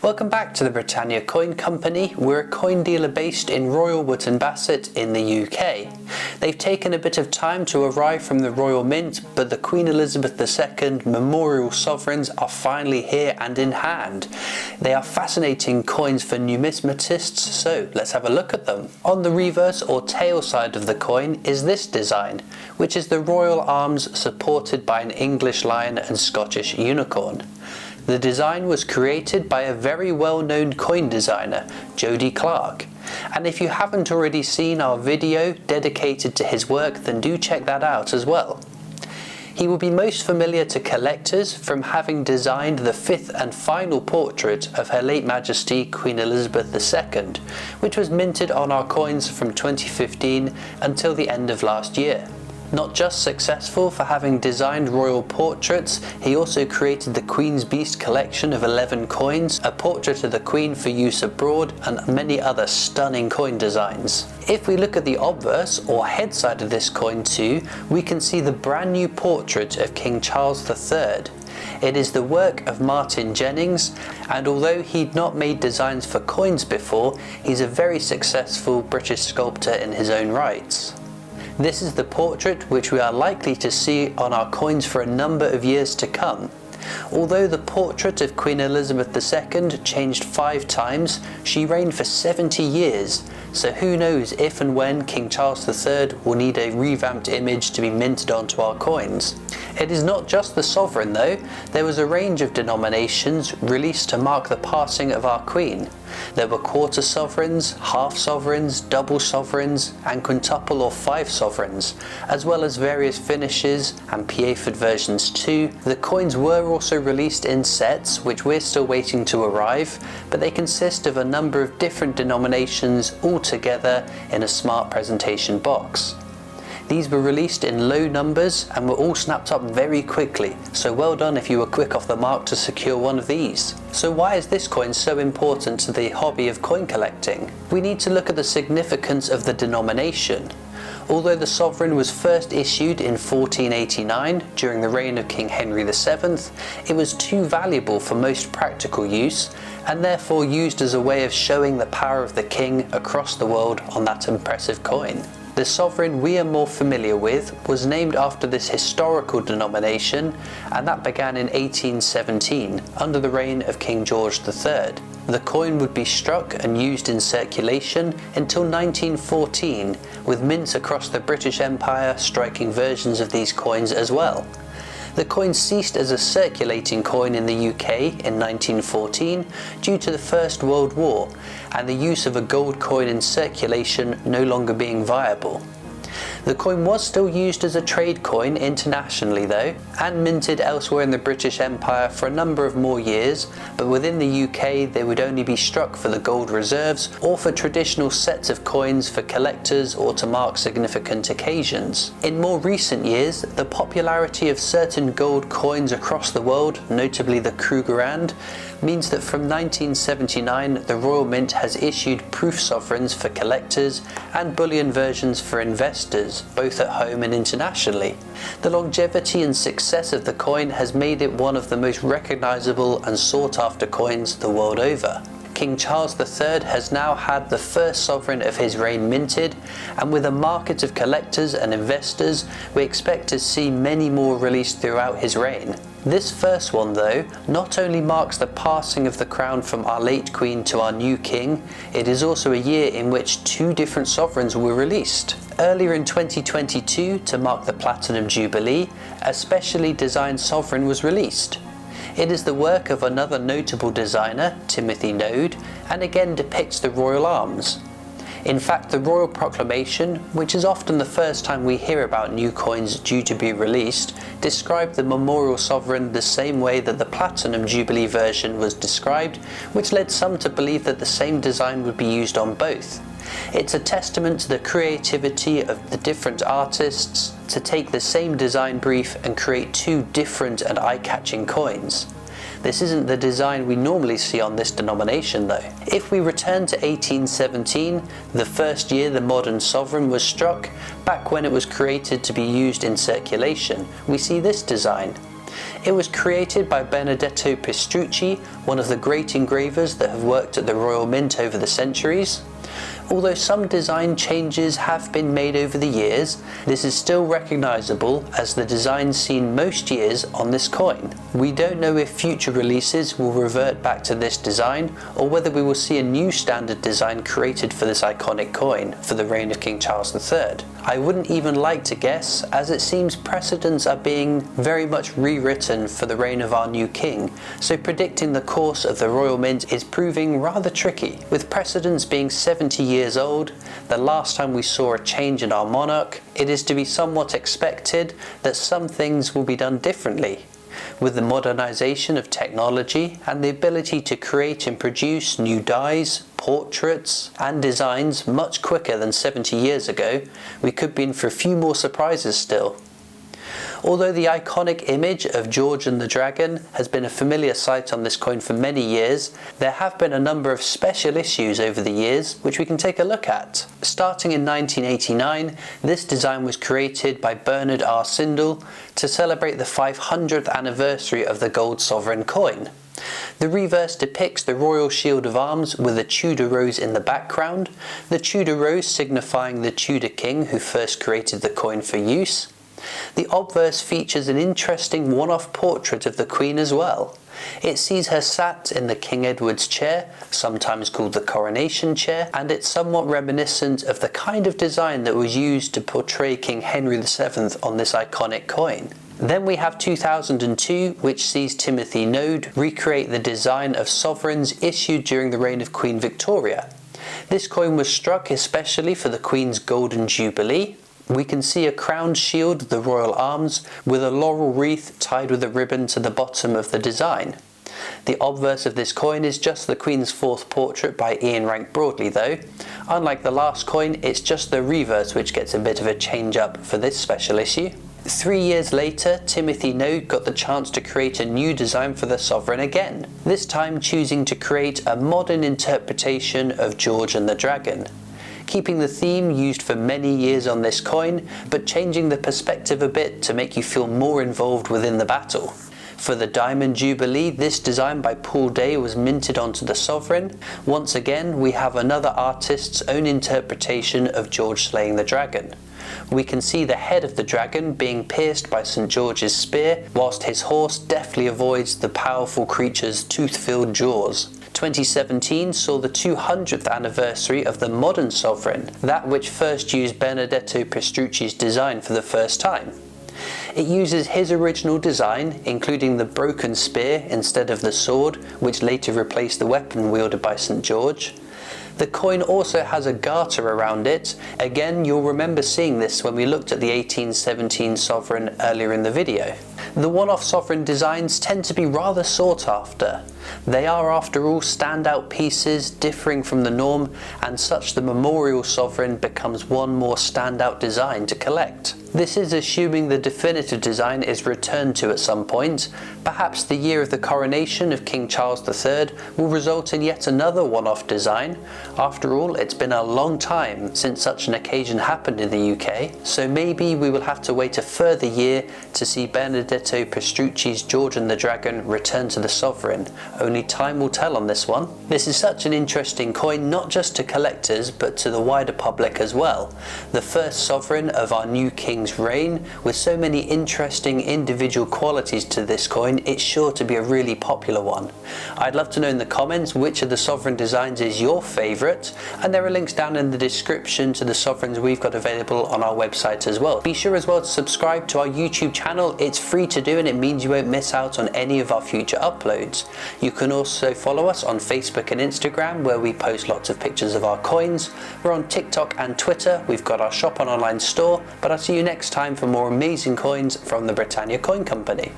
Welcome back to the Britannia Coin Company. We're a coin dealer based in Royal Wootton Bassett in the UK. They've taken a bit of time to arrive from the Royal Mint, but the Queen Elizabeth II memorial sovereigns are finally here and in hand. They are fascinating coins for numismatists, so let's have a look at them. On the reverse or tail side of the coin is this design, which is the royal arms supported by an English lion and Scottish unicorn. The design was created by a very well-known coin designer, Jody Clark, and if you haven't already seen our video dedicated to his work, then do check that out as well. He will be most familiar to collectors from having designed the fifth and final portrait of Her late Majesty Queen Elizabeth II, which was minted on our coins from 2015 until the end of last year. Not just successful for having designed royal portraits, he also created the Queen's Beast collection of 11 coins, a portrait of the Queen for use abroad, and many other stunning coin designs. If we look at the obverse or head side of this coin too, we can see the brand new portrait of King Charles III. It is the work of Martin Jennings, and although he'd not made designs for coins before, he's a very successful British sculptor in his own rights. This is the portrait which we are likely to see on our coins for a number of years to come. Although the portrait of Queen Elizabeth II changed 5 times, she reigned for 70 years, so who knows if and when King Charles III will need a revamped image to be minted onto our coins. It is not just the sovereign though. There was a range of denominations released to mark the passing of our Queen. There were quarter sovereigns, half sovereigns, double sovereigns, and quintuple or 5 sovereigns, as well as various finishes and piaford versions too. The coins were also released in sets, which we're still waiting to arrive, but they consist of a number of different denominations all together in a smart presentation box. These were released in low numbers and were all snapped up very quickly, so well done if you were quick off the mark to secure one of these. So why is this coin so important to the hobby of coin collecting? We need to look at the significance of the denomination. Although the sovereign was first issued in 1489 during the reign of King Henry VII, it was too valuable for most practical use and therefore used as a way of showing the power of the king across the world on that impressive coin. The sovereign we are more familiar with was named after this historical denomination, and that began in 1817 under the reign of King George III. The coin would be struck and used in circulation until 1914, with mints across the British Empire striking versions of these coins as well. The coin ceased as a circulating coin in the UK in 1914 due to the First World War and the use of a gold coin in circulation no longer being viable. The coin was still used as a trade coin internationally though, and minted elsewhere in the British Empire for a number of more years, but within the UK they would only be struck for the gold reserves or for traditional sets of coins for collectors or to mark significant occasions. In more recent years, the popularity of certain gold coins across the world, notably the Krugerrand, means that from 1979 the Royal Mint has issued proof sovereigns for collectors and bullion versions for investors, both at home and internationally. The longevity and success of the coin has made it one of the most recognizable and sought after coins the world over. King Charles III has now had the first sovereign of his reign minted, and with a market of collectors and investors, we expect to see many more released throughout his reign. This first one though not only marks the passing of the crown from our late Queen to our new King, it is also a year in which 2 different sovereigns were released. Earlier in 2022, to mark the Platinum Jubilee, a specially designed sovereign was released. It is the work of another notable designer, Timothy Node, and again depicts the royal arms. In fact, the Royal Proclamation, which is often the first time we hear about new coins due to be released, described the memorial sovereign the same way that the Platinum Jubilee version was described, which led some to believe that the same design would be used on both. It's a testament to the creativity of the different artists to take the same design brief and create 2 different and eye-catching coins. This isn't the design we normally see on this denomination though. If we return to 1817, the first year the modern sovereign was struck, back when it was created to be used in circulation, we see this design. It was created by Benedetto Pistrucci, one of the great engravers that have worked at the Royal Mint over the centuries. Although some design changes have been made over the years, this is still recognisable as the design seen most years on this coin. We don't know if future releases will revert back to this design, or whether we will see a new standard design created for this iconic coin for the reign of King Charles III. I wouldn't even like to guess, as it seems precedents are being very much rewritten for the reign of our new king, so predicting the course of the Royal Mint is proving rather tricky. With precedents being 70 years old, the last time we saw a change in our monarch, it is to be somewhat expected that some things will be done differently. With the modernisation of technology and the ability to create and produce new dies, portraits and designs much quicker than 70 years ago, we could be in for a few more surprises still. Although the iconic image of George and the Dragon has been a familiar sight on this coin for many years, there have been a number of special issues over the years which we can take a look at. Starting in 1989, this design was created by Bernard R. Sindel to celebrate the 500th anniversary of the gold sovereign coin. The reverse depicts the royal shield of arms with a Tudor rose in the background, the Tudor rose signifying the Tudor king who first created the coin for use. The obverse features an interesting one-off portrait of the Queen as well. It sees her sat in the King Edward's chair, sometimes called the coronation chair, and it's somewhat reminiscent of the kind of design that was used to portray King Henry VII on this iconic coin. Then we have 2002, which sees Timothy Node recreate the design of sovereigns issued during the reign of Queen Victoria. This coin was struck especially for the Queen's Golden Jubilee. We can see a crowned shield of the royal arms with a laurel wreath tied with a ribbon to the bottom of the design. The obverse of this coin is just the Queen's fourth portrait by Ian Rank Broadley though. Unlike the last coin, it's just the reverse which gets a bit of a change up for this special issue. 3 years later, Timothy Node got the chance to create a new design for the sovereign again, this time choosing to create a modern interpretation of George and the Dragon, keeping the theme used for many years on this coin, but changing the perspective a bit to make you feel more involved within the battle. For the Diamond Jubilee, this design by Paul Day was minted onto the sovereign. Once again, we have another artist's own interpretation of George slaying the dragon. We can see the head of the dragon being pierced by St. George's spear, whilst his horse deftly avoids the powerful creature's tooth-filled jaws. 2017 saw the 200th anniversary of the modern sovereign, that which first used Benedetto Pistrucci's design for the first time. It uses his original design, including the broken spear instead of the sword, which later replaced the weapon wielded by St. George. The coin also has a garter around it. Again, you'll remember seeing this when we looked at the 1817 sovereign earlier in the video. The one-off sovereign designs tend to be rather sought after. They are after all standout pieces differing from the norm, and such the memorial sovereign becomes one more standout design to collect. This is assuming the definitive design is returned to at some point. Perhaps the year of the coronation of King Charles III will result in yet another one-off design. After all, it's been a long time since such an occasion happened in the UK, so maybe we will have to wait a further year to see Benedetto Pistrucci's George and the Dragon return to the sovereign. Only time will tell on this one. This is such an interesting coin, not just to collectors but to the wider public as well. The first sovereign of our new king's reign, with so many interesting individual qualities to this coin, it's sure to be a really popular one. I'd love to know in the comments which of the sovereign designs is your favourite, and there are links down in the description to the sovereigns we've got available on our website as well. Be sure as well to subscribe to our YouTube channel. It's free to do and it means you won't miss out on any of our future uploads. You can also follow us on Facebook and Instagram, where we post lots of pictures of our coins. We're on TikTok and Twitter. We've got our shop and online store, but I'll see you next time for more amazing coins from the Britannia Coin Company.